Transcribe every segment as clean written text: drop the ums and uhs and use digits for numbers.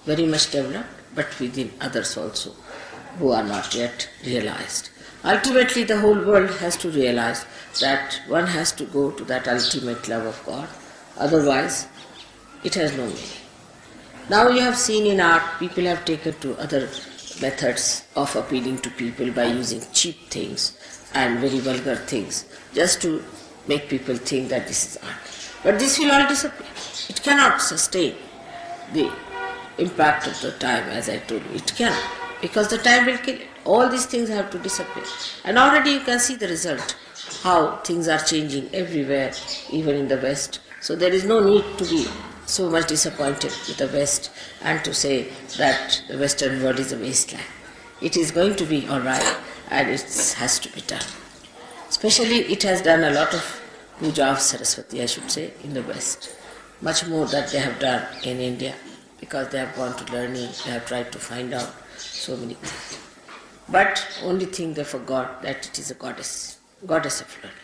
very much developed, but within others also who are not yet realized. Ultimately, the whole world has to realize that one has to go to that ultimate love of God, otherwise it has no meaning. Now you have seen in art, people have taken to other methods of appealing to people by using cheap things and very vulgar things, just to make people think that this is art. But this will all disappear. It cannot sustain the impact of the time, as I told you. It cannot, because the time will kill it. All these things have to disappear. And already you can see the result, how things are changing everywhere, even in the West. So there is no need to be so much disappointed with the West and to say that the Western world is a wasteland. It is going to be all right, and it has to be done. Especially it has done a lot of puja of Saraswati, I should say, in the West. Much more that they have done in India, because they have gone to learning, they have tried to find out so many things. But only thing they forgot that it is a goddess of learning.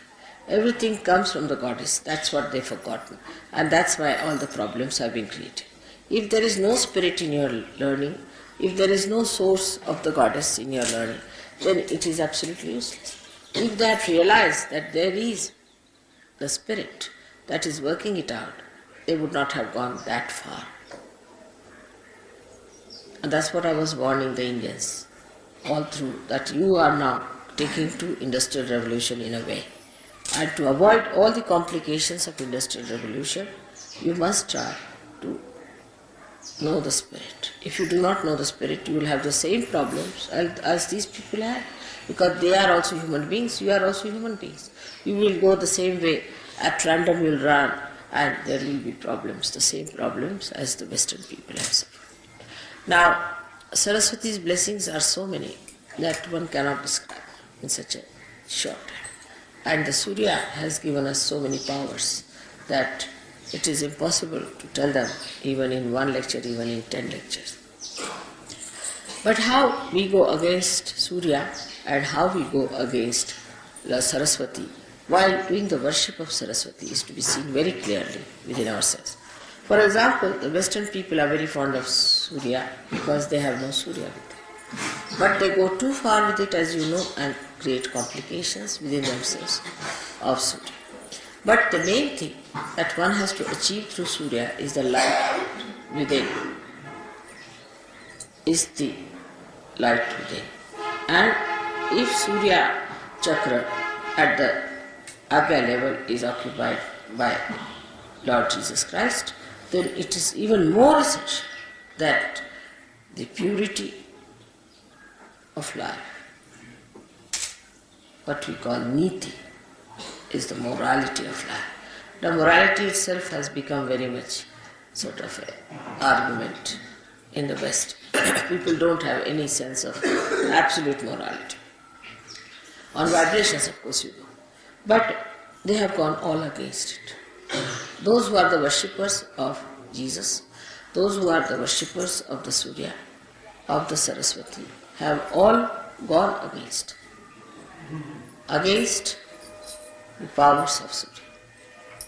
Everything comes from the goddess, that's what they've forgotten. And that's why all the problems have been created. If there is no spirit in your learning, if there is no source of the goddess in your learning, then it is absolutely useless. If they had realized that there is the spirit that is working it out, they would not have gone that far. And that's what I was warning the Indians all through, that you are now taking to industrial revolution in a way. And to avoid all the complications of industrial revolution, you must try to know the spirit. If you do not know the spirit, you will have the same problems as these people had, because they are also human beings, you are also human beings. You will go the same way, at random you will run, and there will be problems, the same problems as the Western people have suffered. Now, Saraswati's blessings are so many that one cannot describe in such a short time. And the Surya has given us so many powers that it is impossible to tell them even in one lecture, even in 10 lectures. But how we go against Surya and how we go against the Saraswati while doing the worship of Saraswati is to be seen very clearly within ourselves. For example, the Western people are very fond of Surya because they have no Surya with them. But they go too far with it, as you know, and create complications within themselves of Surya. But the main thing that one has to achieve through Surya is the light within. Is the light within. And if Surya chakra at the Agya level is occupied by Lord Jesus Christ, then it is even more essential that the purity of life, what we call niti, is the morality of life. The morality itself has become very much sort of an argument in the West. People don't have any sense of absolute morality. On vibrations, of course, you know. But they have gone all against it. Those who are the worshippers of Jesus, those who are the worshippers of the Surya, of the Saraswati, have all gone against the powers of Surya,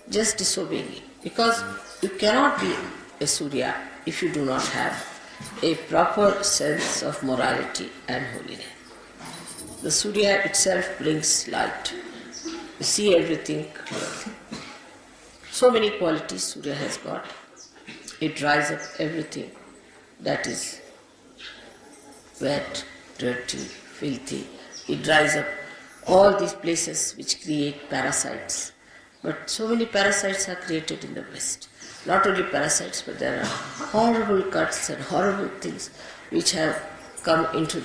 just disobeying it. Because you cannot be a Surya if you do not have a proper sense of morality and holiness. The Surya itself brings light. You see everything clearly. So many qualities Surya has got. It dries up everything that is wet, dirty, filthy. It dries up all these places which create parasites. But so many parasites are created in the West. Not only parasites, but there are horrible cuts and horrible things which have come into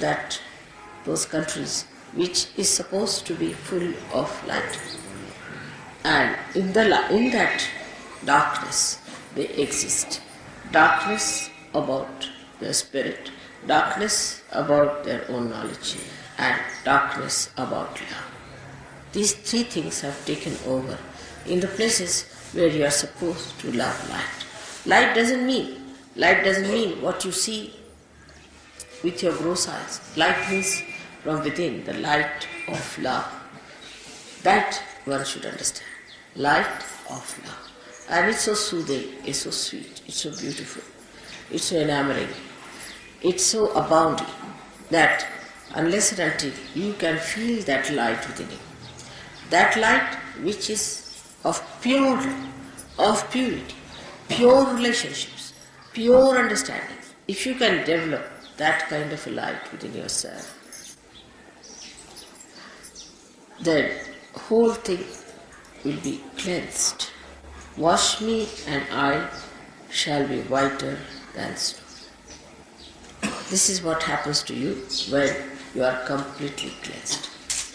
those countries which is supposed to be full of light. And in that darkness they exist. Darkness about their spirit, darkness about their own knowledge, and darkness about love. These three things have taken over in the places where you are supposed to love light. Light doesn't mean what you see with your gross eyes. Light means from within, the light of love. That one should understand. Light of love. And it's so soothing, it's so sweet, it's so beautiful. it's so enamoring, it's so abounding that unless and until you can feel that light within you, that light which is of pure love, of purity, pure relationships, pure understanding, if you can develop that kind of a light within yourself, then whole thing will be cleansed. Wash me and I shall be whiter than snow. This is what happens to you when you are completely cleansed.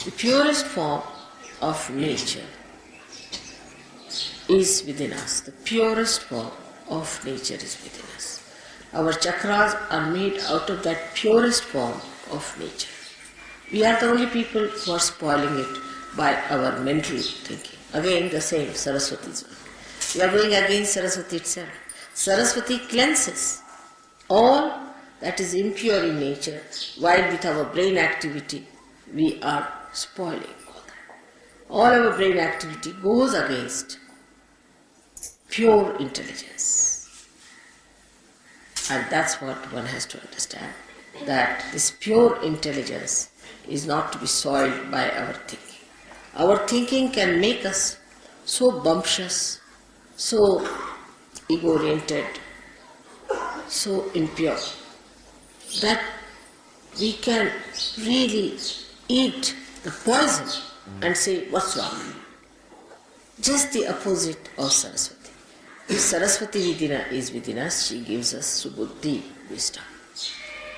The purest form of nature is within us. The purest form of nature is within us. Our chakras are made out of that purest form of nature. We are the only people who are spoiling it by our mental thinking. Again, the same Saraswati's work. We are going against Saraswati itself. Saraswati cleanses all that is impure in nature, while with our brain activity we are spoiling all that. All our brain activity goes against pure intelligence. And that's what one has to understand, that this pure intelligence is not to be soiled by our thinking. Our thinking can make us so bumptious, so ego-oriented, so impure, that we can really eat the poison and say, what's wrong? Just the opposite of Saraswati. If Saraswati Vidina is within us, she gives us subuddhi, wisdom.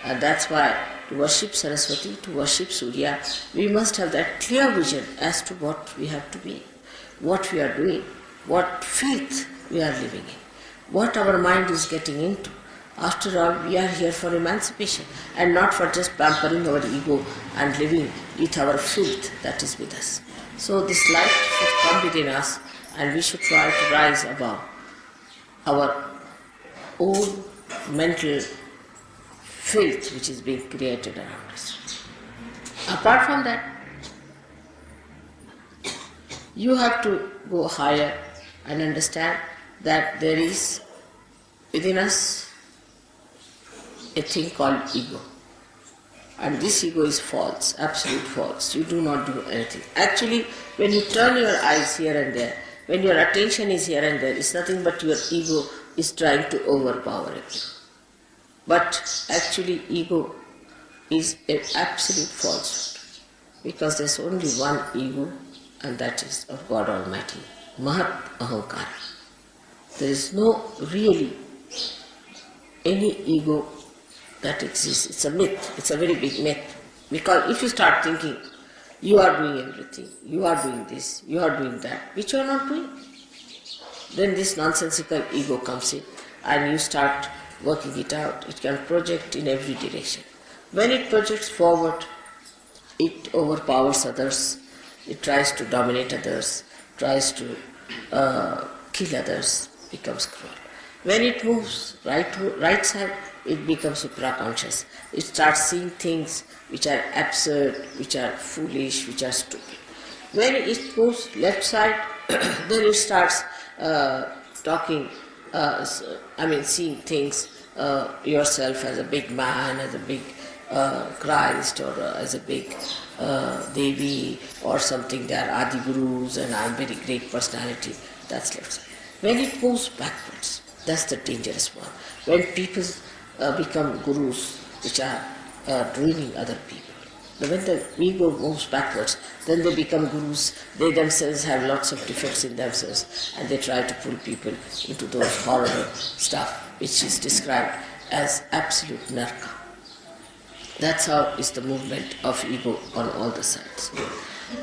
And that's why to worship Saraswati, to worship Surya, we must have that clear vision as to what we have to be, what we are doing, what faith we are living in, what our mind is getting into. After all, we are here for emancipation and not for just pampering our ego and living with our filth that is with us. So this light should come within us and we should try to rise above our own mental filth which is being created around us. Apart from that, you have to go higher and understand that there is within us a thing called ego. And this ego is false, absolute false. You do not do anything. Actually, when you turn your eyes here and there, when your attention is here and there, it's nothing but your ego is trying to overpower everything. But actually, ego is an absolute falsehood. Because there's only one ego, and that is of God Almighty. Mahat Ahankara. There is no really any ego that exists. It's a myth. It's a very big myth. Because if you start thinking, you are doing everything, you are doing this, you are doing that, which you are not doing, then this nonsensical ego comes in and you start working it out. It can project in every direction. When it projects forward, it overpowers others, it tries to dominate others, tries to kill others, becomes cruel. When it moves right side, it becomes supra-conscious. It starts seeing things which are absurd, which are foolish, which are stupid. When it moves left side, then it starts seeing things, yourself as a big man, as a big Christ, or as a big Devi, or something. They are Adi Gurus and I am very great personality. That's left side. When it moves backwards, that's the dangerous one. When people become gurus, which are ruining other people. But when the ego moves backwards, then they become gurus. They themselves have lots of defects in themselves, and they try to pull people into those horrible stuff which is described as absolute narka. That's how is the movement of ego on all the sides.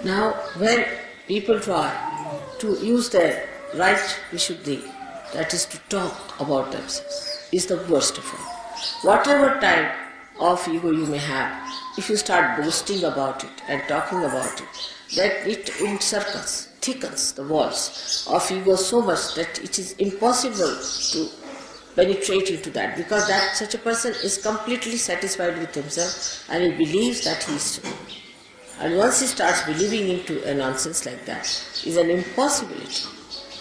Now, when people try to use their right vishuddhi, that is to talk about themselves, is the worst of all. Whatever type of ego you may have, if you start boasting about it and talking about it, that it encircles, thickens the walls of ego so much that it is impossible to penetrate into that, because that such a person is completely satisfied with himself and he believes that he is true. And once he starts believing into a nonsense like that, is an impossibility.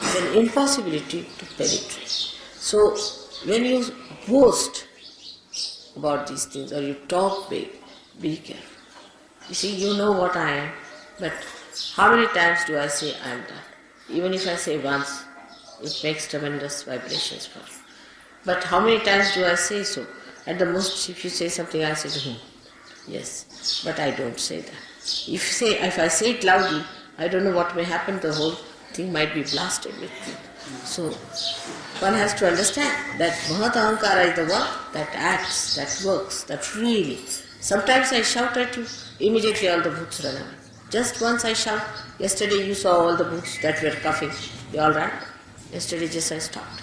It's an impossibility to penetrate. So when you boast about these things or you talk big, be careful. You see, you know what I am, but how many times do I say I am that? Even if I say once, it makes tremendous vibrations for you. But how many times do I say so? At the most, if you say something, I say, yes, but I don't say that. If I say it loudly, I don't know what may happen, the whole thing might be blasted with it. So, one has to understand that Mahat Ahankara is the one that acts, that works, that really. Sometimes I shout at you, immediately all the bhoots run away. Just once I shout, yesterday you saw all the bhoots that were coughing, they all ran. Yesterday just I stopped.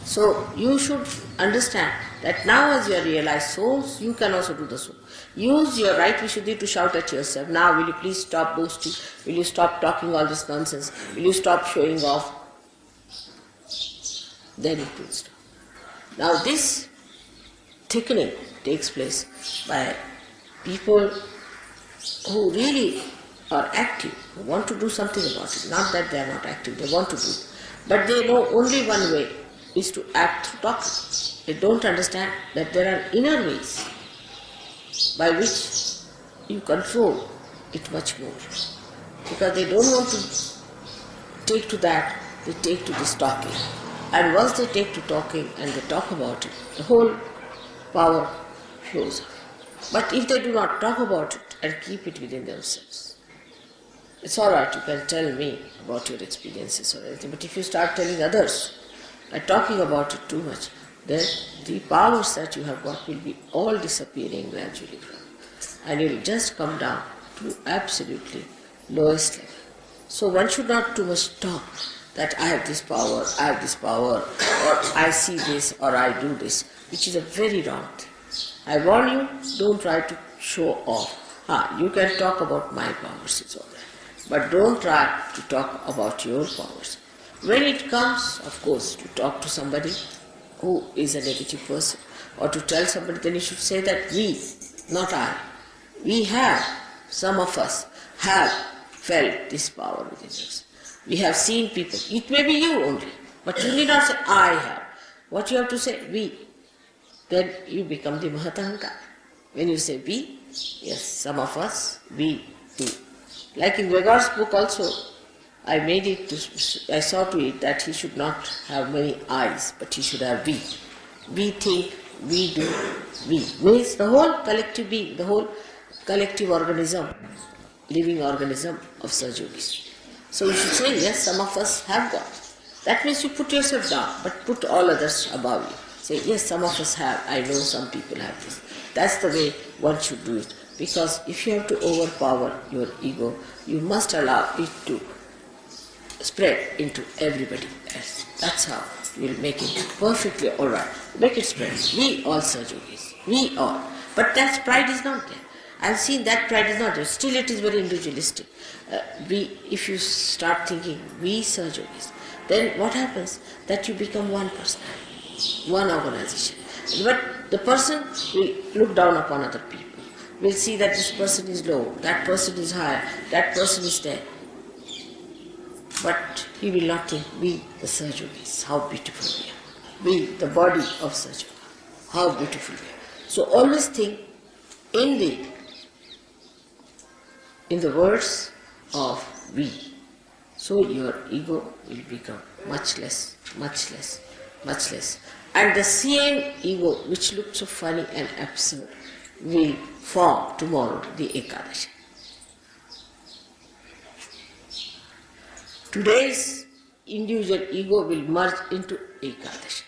So you should understand that now as you are realized souls, you can also do the soul. Use your right Vishuddhi to shout at yourself. Now will you please stop boasting? Will you stop talking all this nonsense? Will you stop showing off? Then it will stop. Now this thickening takes place by people who really are active, who want to do something about it. Not that they are not active, they want to do it. But they know only one way is to act through talking. They don't understand that there are inner ways by which you control it much more. Because they don't want to take to that, they take to this talking. And once they take to talking and they talk about it, the whole power flows up. But if they do not talk about it and keep it within themselves, it's alright, you can tell me about your experiences or anything, but if you start telling others and talking about it too much, then the powers that you have got will be all disappearing gradually. And you will just come down to absolutely lowest level. So one should not too much talk that I have this power, or I see this, or I do this, which is a very wrong thing. I warn you, don't try to show off. You can talk about my powers, it's all right. But don't try to talk about your powers. When it comes, of course, to talk to somebody who is a negative person, or to tell somebody, then you should say that we, not I, we have, some of us have felt this power within us. We have seen people, it may be you only, but you need not say I have. What you have to say, we. Then you become the Mahatahankara. When you say we, yes, some of us, we do. Like in Vegar's book also, I saw to it that he should not have many I's, but he should have we. We think, we do, we. Means the whole collective being, the whole collective organism, living organism of Sajogis. So you should say, yes, some of us have got. That means you put yourself down, but put all others above you. Say, yes, some of us have, I know some people have this. That's the way one should do it. Because if you have to overpower your ego, you must allow it to spread into everybody else. That's how you will make it perfectly alright. Make it spread. We all Sajogis. We all. But that pride is not there. I've seen that pride is not there. Still it is very individualistic. If you start thinking, we Sajogis, then what happens? That you become one person, one organization. But the person will look down upon other people. Will see that this person is low, that person is higher, that person is there. But he will not think, we the Sajogis, how beautiful we are. We, the body of Sajoga, how beautiful we are. So always think in the words of we. So your ego will become much less, much less, much less. And the same ego which looked so funny and absurd will form tomorrow, the Ekadashi. Today's individual ego will merge into Ekadashi.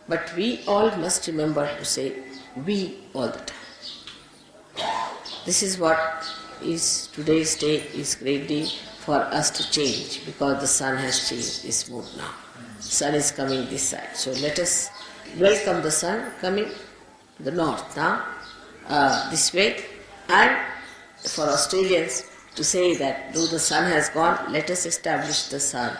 But we all must remember to say we all the time. This is what is today's day is great day for us to change, because the sun has changed its mood now. Sun is coming this side. So let us welcome the sun coming to the north now, this way. And for Australians to say that though the sun has gone, let us establish the sun,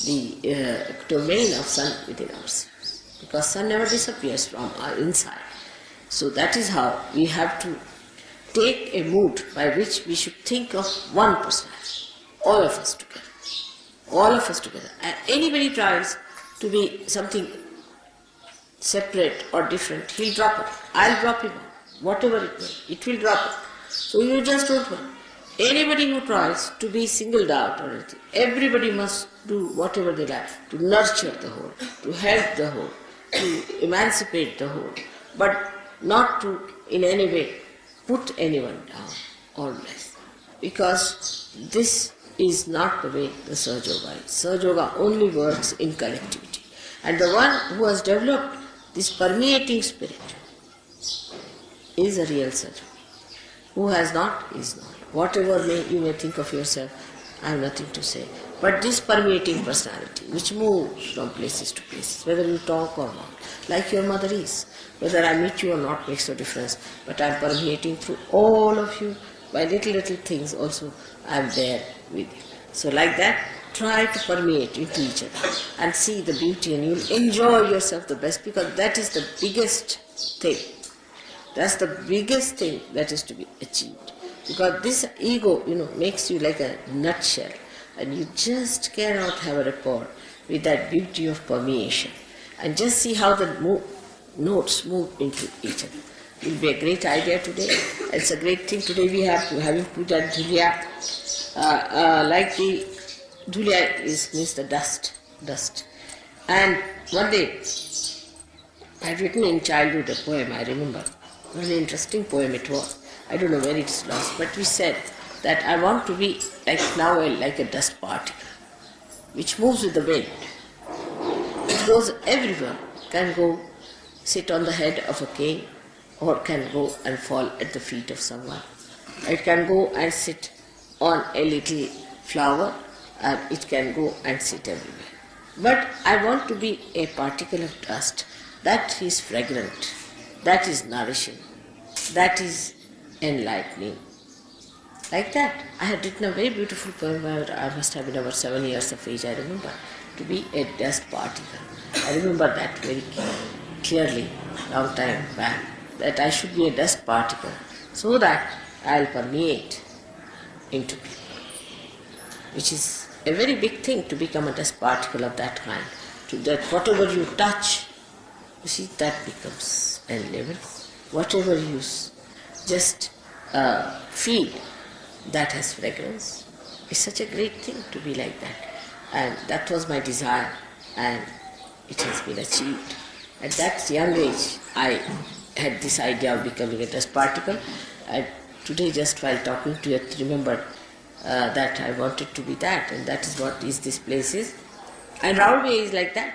the domain of sun within ourselves. Because sun never disappears from our inside. So that is how we have to take a mood by which we should think of one personality, all of us together. All of us together. And anybody tries to be something separate or different, he'll drop it. I'll drop him. Whatever it will drop it. So you just don't want. Anybody who tries to be singled out or anything, everybody must do whatever they like to nurture the whole, to help the whole, to emancipate the whole, but not to in any way put anyone down or less. Because this is not the way the Sahaja Yoga is. Sahaja Yoga only works in collectivity. And the one who has developed this permeating spirit is a real Sahaja. Who has not is not. Whatever you may think of yourself, I have nothing to say. But this permeating personality, which moves from places to places, whether you talk or not, like your mother is, whether I meet you or not makes no difference, but I am permeating through all of you. By little things also I am there with you. So like that, try to permeate into each other and see the beauty, and you will enjoy yourself the best, because that is the biggest thing. That's the biggest thing that is to be achieved. Because this ego, makes you like a nutshell, and you just cannot have a rapport with that beauty of permeation. And just see how the notes move into each other. It will be a great idea today. It's a great thing today we have to having puja dhulya. Like the dhulya means the dust. And one day I had written in childhood a poem, I remember. Very interesting poem it was. I don't know where it's lost, but we said that I want to be like now like a dust particle, which moves with the wind. It goes everywhere, can go sit on the head of a king, or can go and fall at the feet of someone. It can go and sit on a little flower, and it can go and sit everywhere. But I want to be a particle of dust that is fragrant, that is nourishing, that is enlightening. Like that. I had written a very beautiful poem. I must have been about 7 years of age, I remember, to be a dust particle. I remember that very clearly, long time back, that I should be a dust particle so that I'll permeate into people. Which is a very big thing, to become a dust particle of that kind. To that whatever you touch, you see, that becomes enlivened. Whatever you just feed, that has fragrance. It's such a great thing to be like that. And that was my desire, and it has been achieved. At that young age, I had this idea of becoming a dust particle. And today, just while talking to you, I remembered that I wanted to be that, and that is what this place is. And Raulve is like that.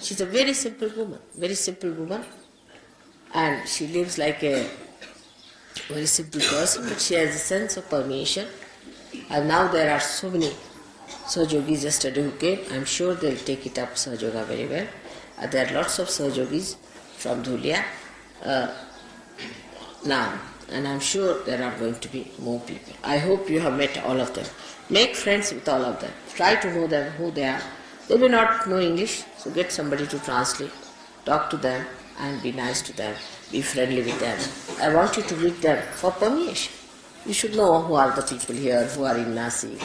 She's a very simple woman, and she lives like a very simple person, but she has a sense of permeation. And now there are so many Sahajogis yesterday who came. I'm sure they'll take it up, Sahaja Yoga, very well. There are lots of Sahajogis from Dhulya now, and I'm sure there are going to be more people. I hope you have met all of them. Make friends with all of them. Try to know them, who they are. They may not know English, so get somebody to translate. Talk to them and be nice to them. Be friendly with them. I want you to meet them for permeation. You should know who are the people here, who are in Nasi,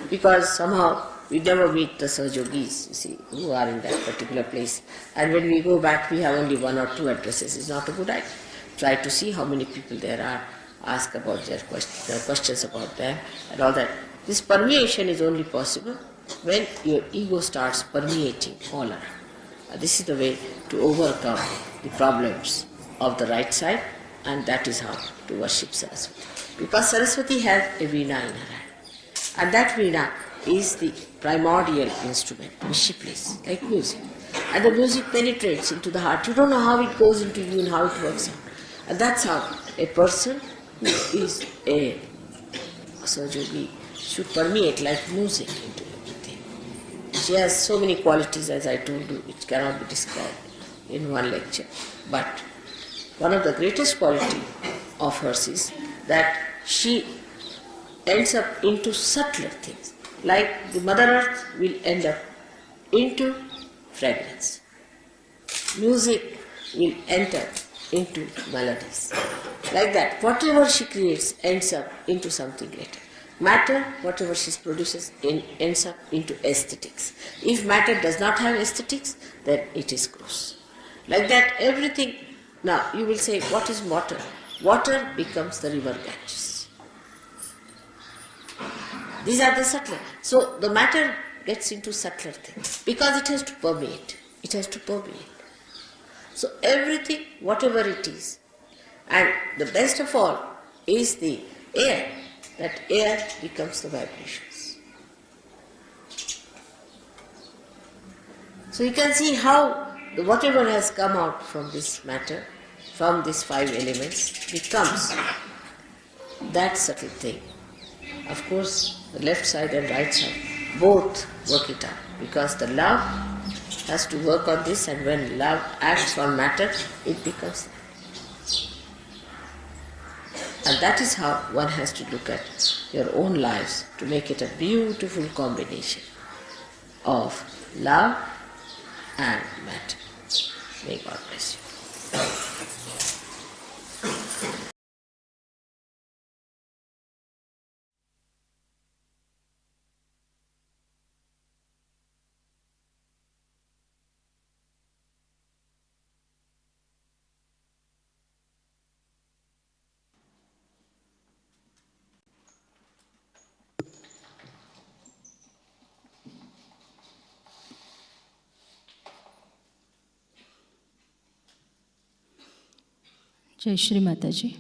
because somehow we never meet the Sahajogis, you see, who are in that particular place. And when we go back, we have only 1 or 2 addresses. It's not a good idea. Try to see how many people there are. Ask about their questions about them and all that. This permeation is only possible when your ego starts permeating all around. This is the way to overcome the problems of the right side, and that is how to worship Saraswati. Because Saraswati has a veena in her hand, and that veena is the primordial instrument which she plays, like music. And the music penetrates into the heart. You don't know how it goes into you and how it works out. And that's how a person who is a Sahajogi should permeate like music into everything. She has so many qualities, as I told you, which cannot be described in one lecture. But one of the greatest qualities of hers is that she ends up into subtler things. Like the Mother Earth will end up into fragrance. Music will enter into melodies. Like that, whatever she creates ends up into something greater. Matter, whatever she produces, ends up into aesthetics. If matter does not have aesthetics, then it is gross. Like that, everything. Now you will say, what is water? Water becomes the river Ganges. These are the subtler. So the matter gets into subtler things because it has to permeate. It has to permeate. So everything, whatever it is, and the best of all is the air. That air becomes the vibrations. So you can see how whatever has come out from this matter, from these 5 elements, becomes that subtle thing. Of course, the left side and right side both work it out, because the love has to work on this, and when love acts on matter, it becomes. And that is how one has to look at your own lives to make it a beautiful combination of love and matter. May God bless you. Jai Shri Mataji.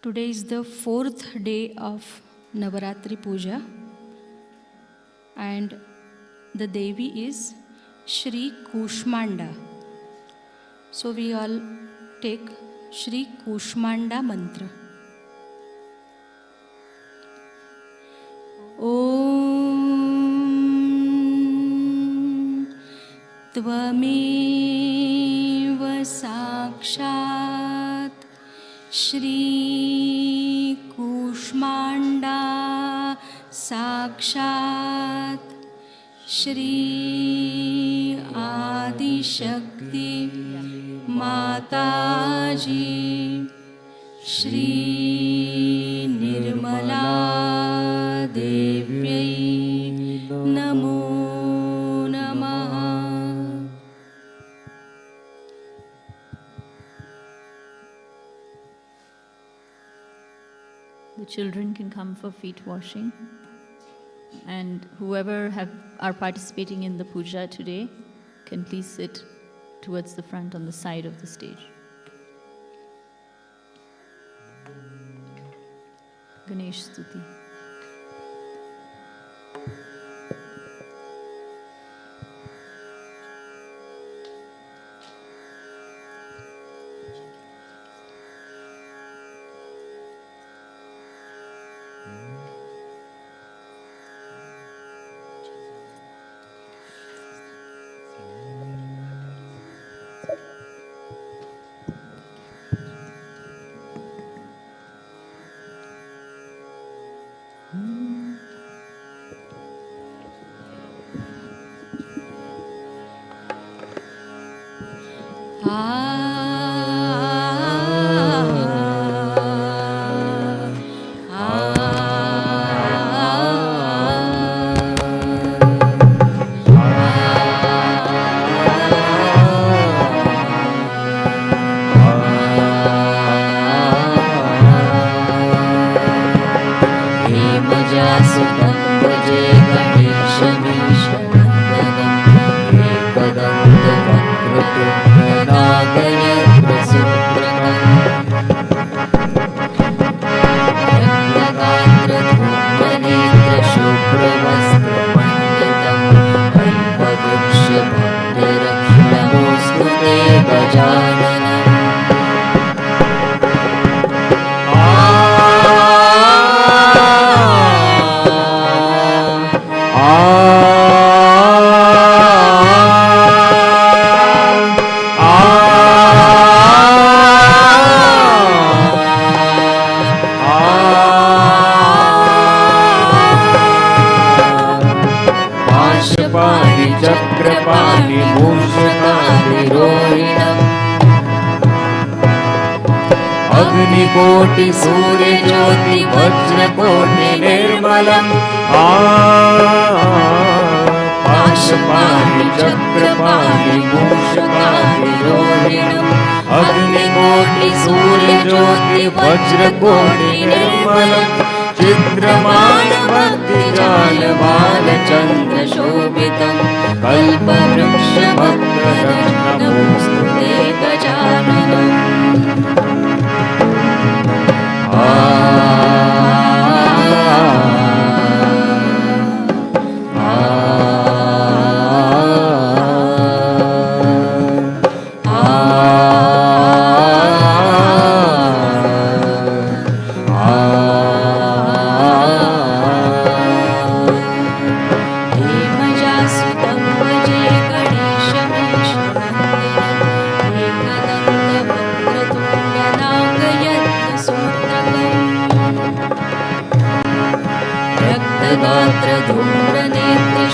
Today is the 4th day of Navaratri Puja, and the Devi is Shri Kushmanda. So we all take Shri Kushmanda mantra. Om Tvameva Sakshat Shri Kushmanda Sakshat Shri Adi Shakti Mataji Shri Nirmala Devyai Namo Namaha. The children can come for feet washing, and whoever are participating in the puja today can please sit towards the front on the side of the stage. Ganesh Stuti. कोटि सूर्य ज्योति वज्र कोटि निर्मलम् पाशपाणि चक्रपाणि मूषकादि वज्रकोटि निर्मलम् चित्रमान भक्तिजाल बालचन्द्र शोभितम् कल्पवृक्ष भक्तरत्नमोऽस्तुते गजाननम्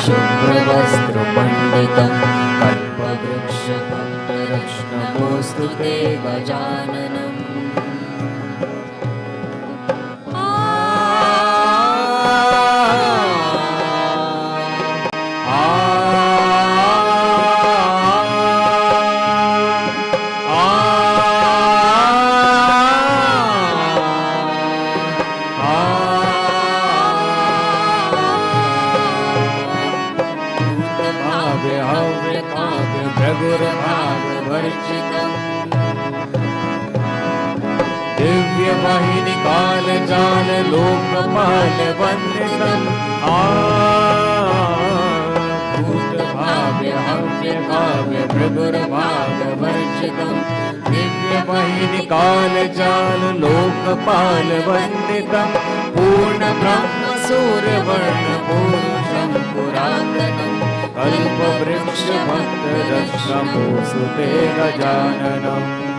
शुभ्रवस्त्रमण्डितं कल्पवृक्षभक्तरत्नमोऽस्तु ते गजाननम् दिव्यवाहिनी कालजाल लोकपाल वन्दितम् भूतभाव्य हव्य काव्य भृगुर्भागवर्जितम् दिव्यवाहिनी कालजाल लोकपाल वन्दितम् पूर्ण ब्रह्म सूर्यवर्ण पूरुषं पुरातनम् कल्पवृक्ष भक्तरत्नमोऽस्तु ते गजाननम्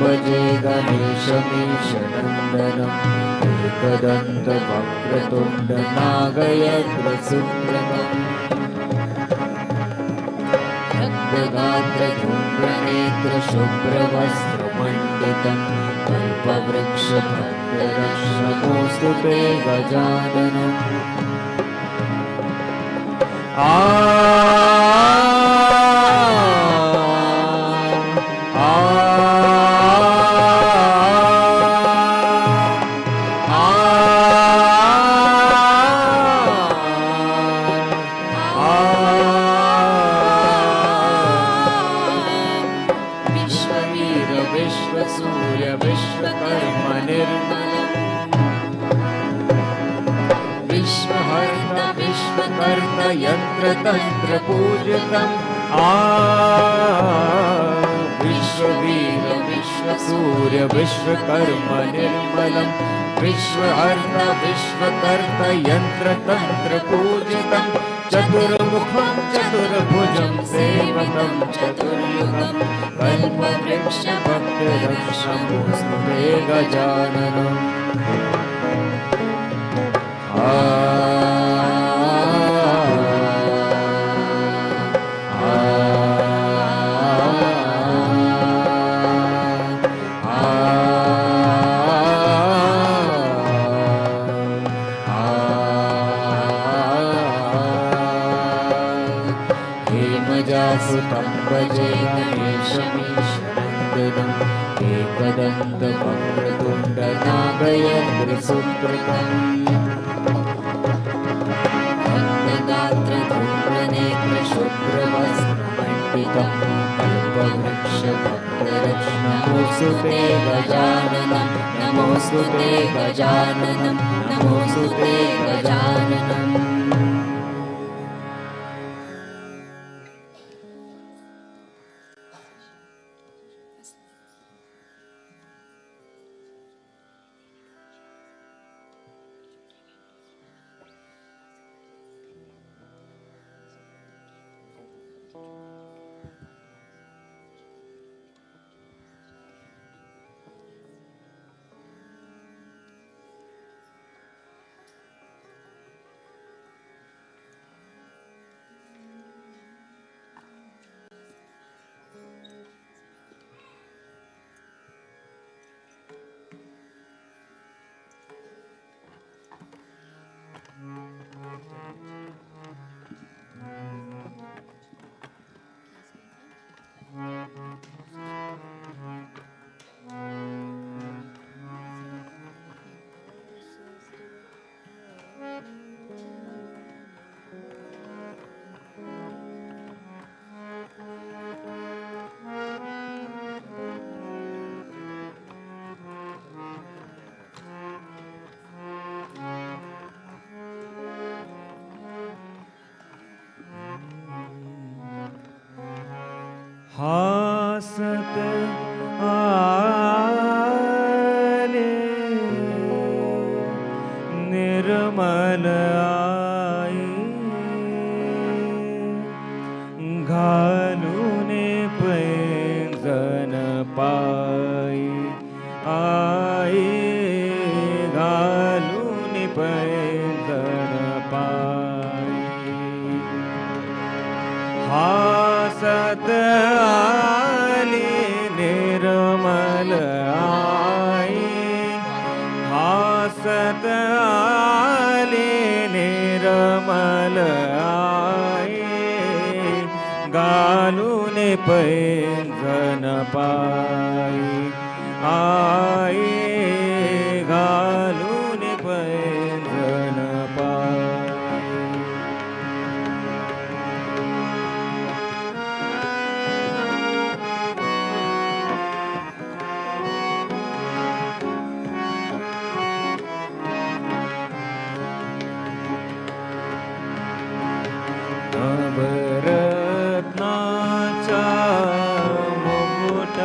भजे गणेशमीशनन्दनम् एकदन्तवक्रतुण्डनागयत्रसूत्रकम् रक्तगात्रधूम्रनेत्रशुभ्रवस्त्रमण्डितम् कल्पवृक्षभक्तरत्नमोऽस्तु ते गजाननम् यन्त्रतन्त्र पूजितम् विश्ववीर विश्वसूर्य विश्वकर्म निर्मलम् विश्वहर्त विश्वकर्त यन्त्रतन्त्र पूजितम् चतुर्मुखं चतुर्भुजं सेवकं चतुर्युगं कल्पवृक्ष भक्तरत्नमोऽस्तु ते गजाननम् भजे गणेशमीशनन्दनम् एकदन्तवक्रतुण्डनागयत्रसूत्रकम् रक्तगात्रधूम्रनेत्रशुभ्रवस्त्रमण्डितम् कल्पवृक्षभक्तरत्नमोऽस्तु ते गजाननम् नमोऽस्तु ते गजाननम् नमोऽस्तु ते गजाननम् हासत आले निर्मल आई घालून पैंजण पायी आई घालून पैंजण पायी हासत आली निर्मल आई हासत आली निर्मल आई घालून पैंजण पायी आई घालून पैंजण पायी नवरत्नाचा मुकुट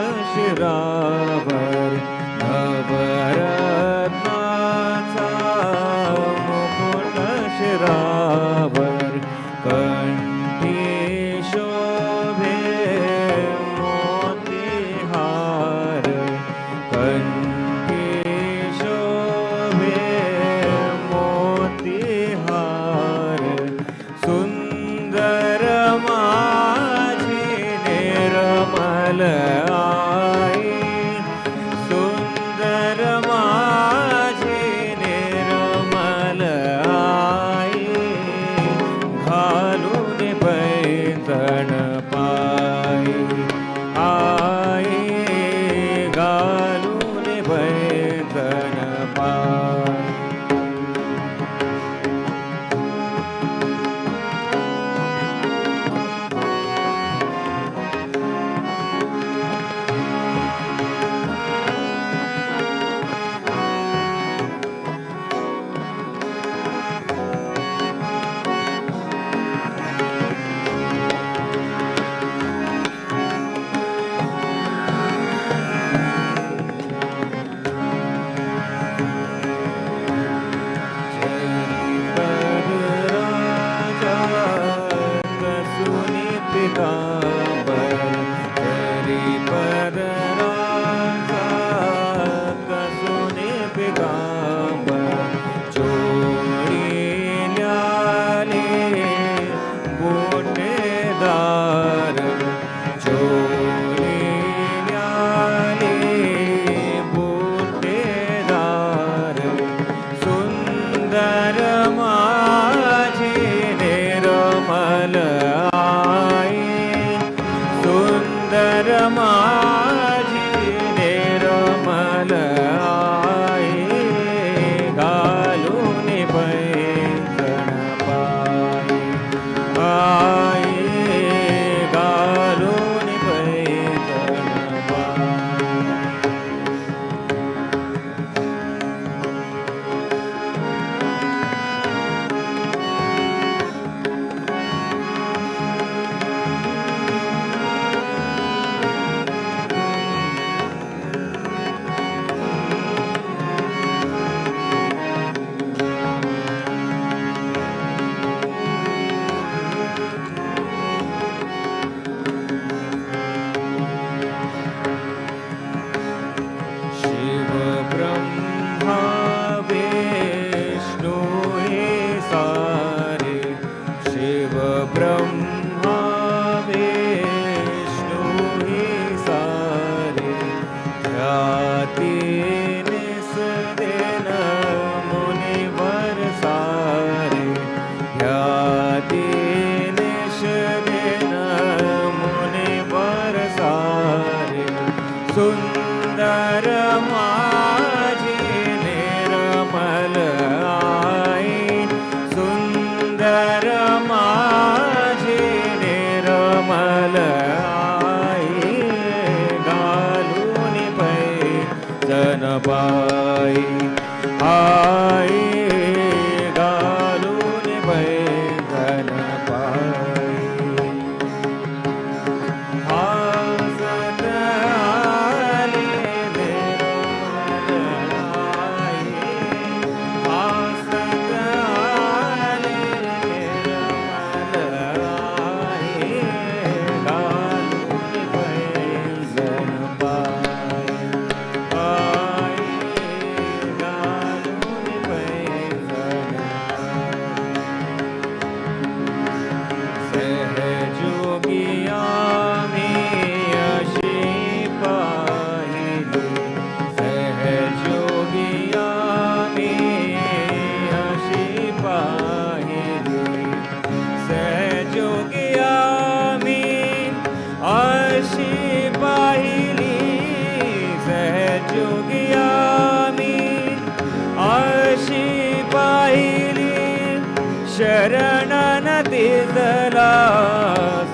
शरणन तिजला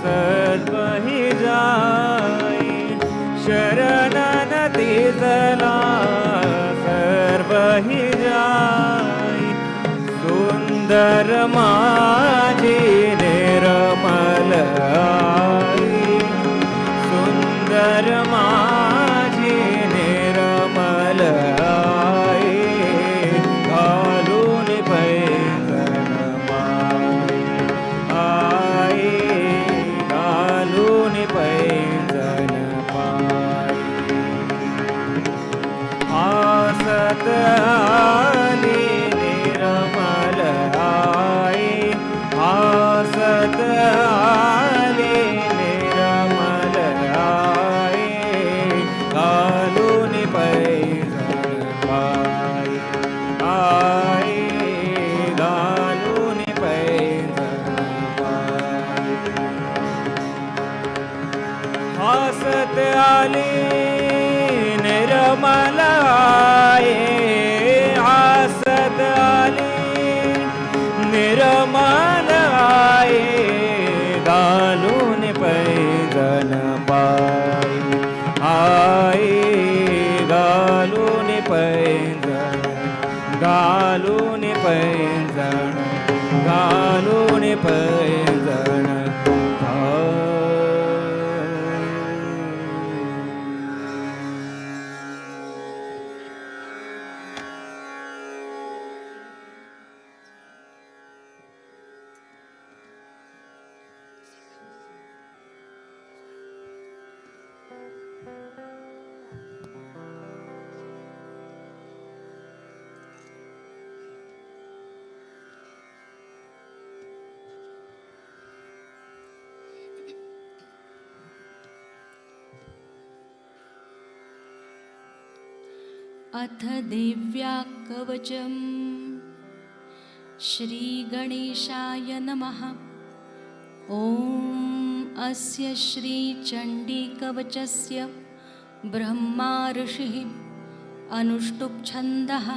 सर्व हि जाई शरणन तिजला सर्व हि जाई सुंदर माझी निर्मल आई सुंदर माझी निर्मल आई घालून पैंजण माई आई घालून पैंजण पाई आसत आली निर्मल आई आसत आली निर्मल आई घालून पैंजण पाई आई घालून पैंजण पाई हसत आली निर्मल आई हसत आली निर्मल आई घालून पैंजण पाई आई घालून पैंजण घालून पैंजण घालून पैंजण अथ देव्या कवचम् श्रीगणेशाय नमः। ॐ अस्य श्रीचण्डीकवचस्य ब्रह्मा ऋषिः अनुष्टुप् छन्दः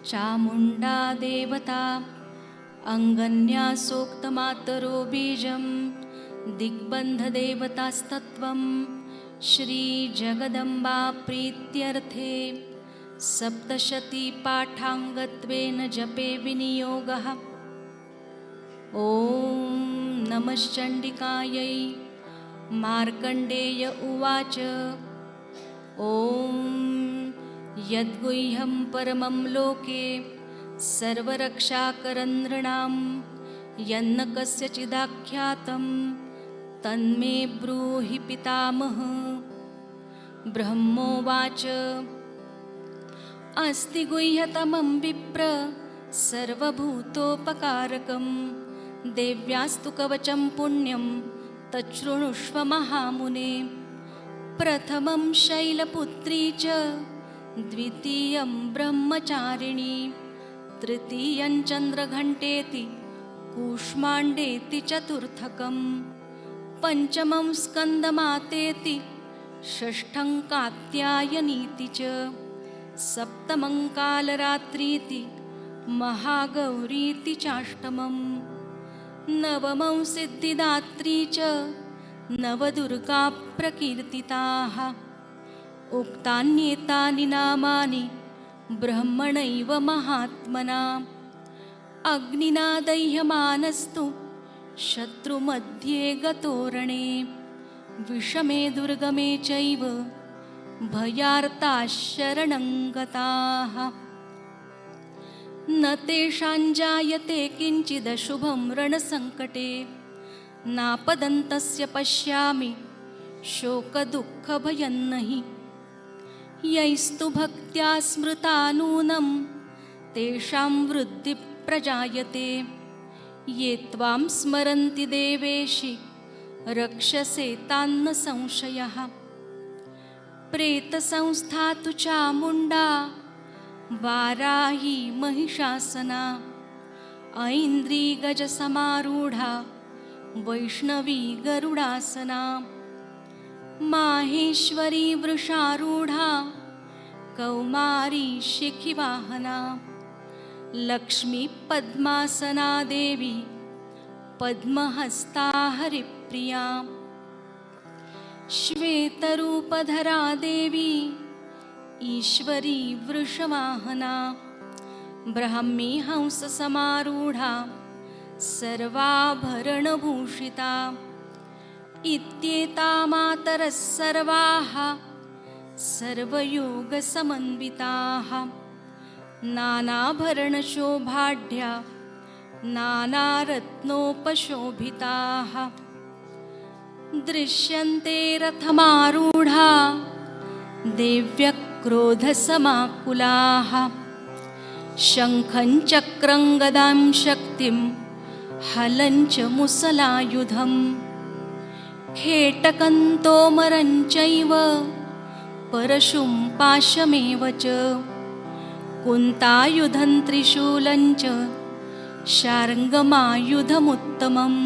चामुण्डा देवता अङ्गन्यासोक्तमातरो बीजं दिग्बन्धदेवतास्तत्त्वं श्रीजगदम्बा प्रीत्यर्थे सप्तशती पाठाङ्गत्वेन जपे विनियोगः। ॐ नमश्चण्डिकायै। मार्कण्डेय उवाच ॐ यद्गुह्यं परमं लोके सर्वरक्षाकरं नृणां यन्न कस्यचिदाख्यातं तन्मे ब्रूहि पितामह। ब्रह्मोवाच अस्ति गुह्यतमं विप्र सर्वभूतोपकारकं देव्यास्तु कवचं पुण्यं तच्छृणुष्व महामुने। प्रथमं शैलपुत्री च द्वितीयं ब्रह्मचारिणी तृतीयं चन्द्रघण्टेति कूष्माण्डेति चतुर्थकं पञ्चमं स्कन्दमातेति षष्ठं कात्यायनीति च सप्तमं कालरात्रीति महागौरीति चाष्टमं नवमं सिद्धिदात्री च नवदुर्गा प्रकीर्तिताः। उक्तान्येतानि नामानि ब्रह्मणैव महात्मना। अग्निना दह्यमानस्तु शत्रुमध्ये गतोरणे विषमे दुर्गमे चैव भयार्ताः शरणं गताः। न तेषां जायते किञ्चिदशुभं रणसङ्कटे नापदन्तस्य पश्यामि शोकदुःखभयं नहि। यैस्तु भक्त्या स्मृता नूनं तेषां वृद्धिः प्रजायते। ये त्वां स्मरन्ति देवेशि रक्षसे तान्न संशयः। प्रेतसंस्था तु चामुण्डा वाराही महिषासना ऐन्द्री गजसमारूढा वैष्णवी गरुडासना माहेश्वरी वृषारूढा कौमारी शिखिवाहना लक्ष्मी पद्मासना देवी पद्महस्ता हरिप्रिया श्वेतरूपधरा देवी ईश्वरी वृषवाहना ब्राह्मी हंससमारूढा सर्वाभरणभूषिता इत्येता मातरः सर्वाः सर्वयोगसमन्विताः नानाभरणशोभाढ्या नानारत्नोपशोभिताः दृश्यन्ते रथमारूढा देव्यक्रोधसमाकुलाः शङ्खं चक्रं गदां शक्तिं हलं च मुसलायुधं खेटकं तोमरं चैव परशुं पाशमेव च कुन्तायुधं त्रिशूलं च शार्ङ्गमायुधमुत्तमम्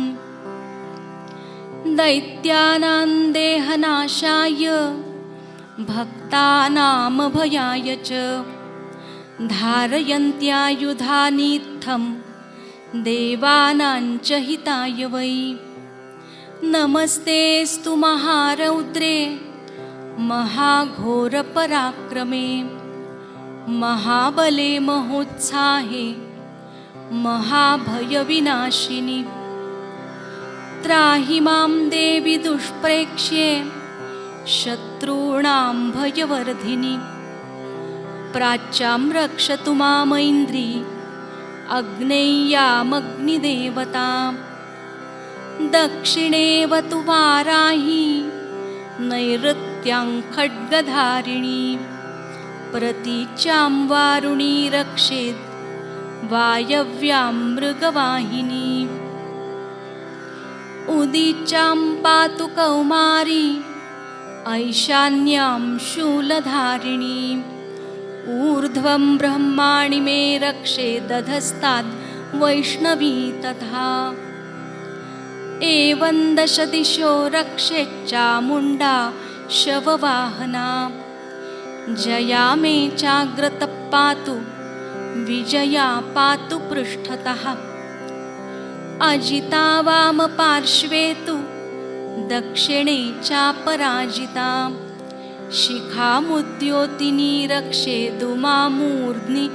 दैत्यानां देहनाशाय भक्तानामभयाय च धारयन्त्यायुधानीत्थं देवानां च हिताय वै नमस्तेऽस्तु महारौद्रे महाघोरपराक्रमे महाबले महोत्साहे महाभयविनाशिनि त्राहि मां देवि दुष्प्रेक्ष्ये शत्रूणां भयवर्धिनि प्राच्यां रक्षतु मामैन्द्री अग्नेयामग्निदेवता दक्षिणेवतु वाराही नैऋत्यां खड्गधारिणी प्रतीच्यां वारुणी रक्षेत् वायव्यां मृगवाहिनी उदीच्यां पातु कौमारी ऐशान्यां शूलधारिणी ऊर्ध्वं ब्रह्माणि मे रक्षेदधस्तात् वैष्णवी तथा एवं दशदिशो रक्षेच्चामुण्डा शववाहना जया मे चाग्रतः पातु विजया पातु पृष्ठतः अजिता वामपार्श्वे तु दक्षिणे चापराजिता शिखामुद्योतिनी रक्षेदुमामूर्ध्नि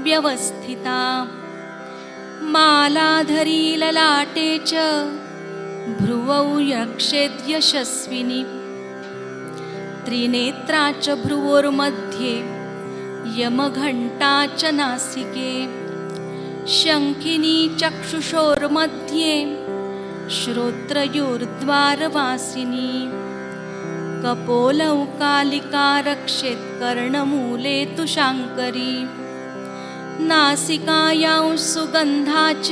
व्यवस्थिता मालाधरी ललाटे च भ्रुवौ रक्षेद्यशस्विनी त्रिनेत्रा च भ्रुवोर्मध्ये यमघण्टा च नासिके शङ्खिनी चक्षुषोर्मध्ये श्रोत्रयोर्द्वारवासिनी कपोलौ कालिका रक्षेत् कर्णमूले तु शाङ्करी नासिकायां सुगन्धा च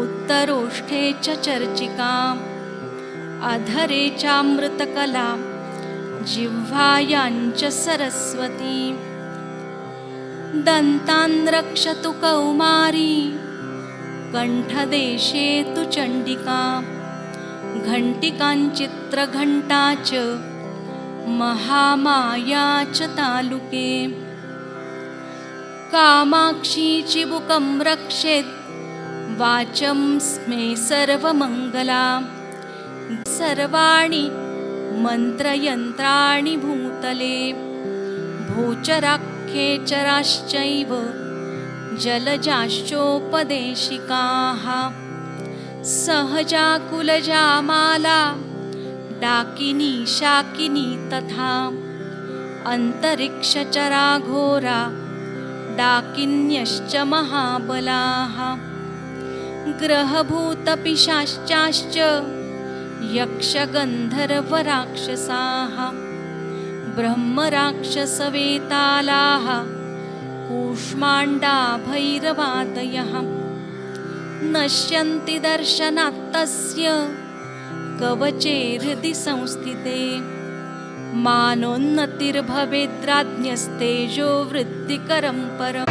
उत्तरोष्ठे च चर्चिका अधरे चामृतकला जिह्वायां च सरस्वती दन्तान् रक्षतु कौमारी कण्ठदेशे तु चण्डिका घण्टिकाञ्चित्रघण्टा च महामाया च तालुके कामाक्षी चिबुकं रक्षेत् वाचं स्मे सर्वमङ्गला सर्वाणि मन्त्रयन्त्राणि भूतले भूचराख्ये चराश्चैव जलजाश्चोपदेशिकाः सहजाकुलजा माला डाकिनी शाकिनी तथा अन्तरिक्षचराघोरा डाकिन्यश्च महाबलाः ग्रहभूतपिशाश्चाश्च यक्षगन्धर्वराक्षसाः ब्रह्मराक्षसवेतालाः कूष्माण्डा भैरवादयः नश्यन्ति दर्शनात्तस्य कवचे हृदि संस्थिते मानोन्नतिर्भवेद्राज्ञस्तेजो वृत्तिकरं परम्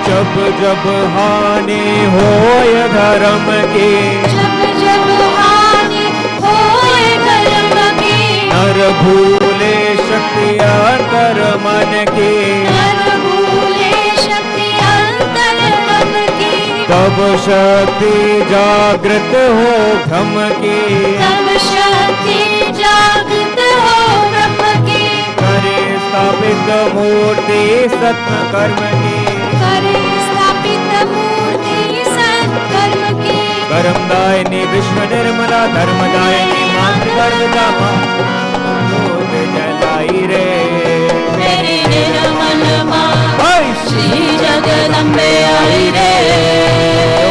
जब जब हानि होय धर्म की जब जब हानि होय धर्म की नर भूले शक्ति अंतर मन की नर तब शक्ति जागृत हो भ्रम की, तब शक्ति जागृत हो ब्रह्म की, करे स्थापित मूर्ति सत्य कर्म की, करे स्थापित मूर्ति सत्कर्म की, कर्मदायिनी विश्व निर्मला धर्मदायिनी मातृ कर्मदा ज्योत जलाई रे मेरी निर्मल माँ हाय श्री जगदम्बे आई रे,